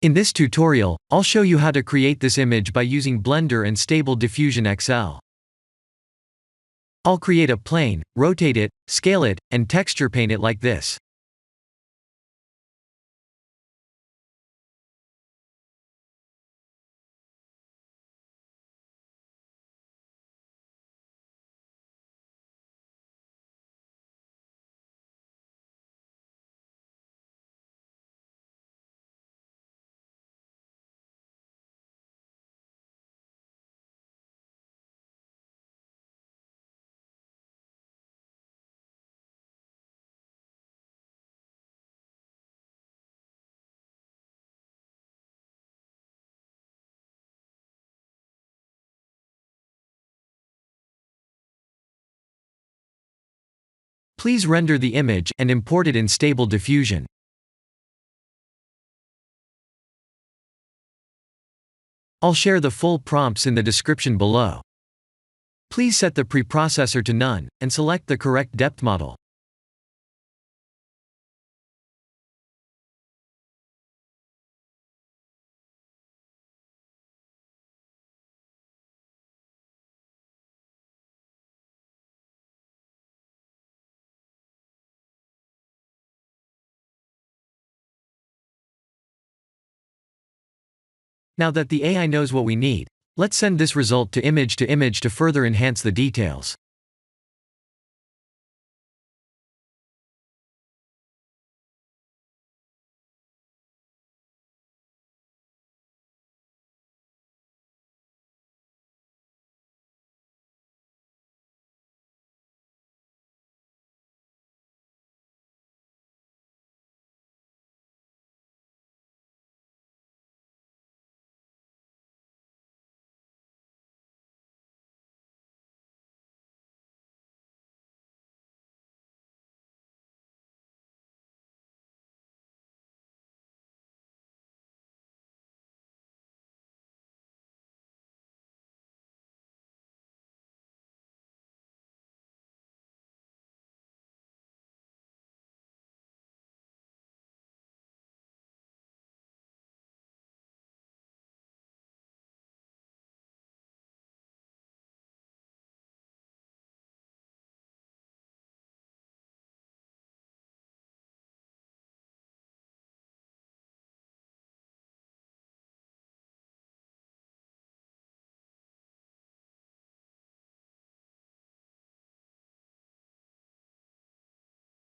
In this tutorial, I'll show you how to create this image by using Blender and Stable Diffusion XL. I'll create a plane, rotate it, scale it, and texture paint it like this. Please render the image and import it in Stable Diffusion. I'll share the full prompts in the description below. Please set the preprocessor to none, and select the correct depth model. Now that the AI knows what we need, let's send this result to image to further enhance the details.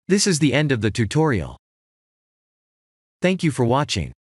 This is the end of the tutorial. Thank you for watching.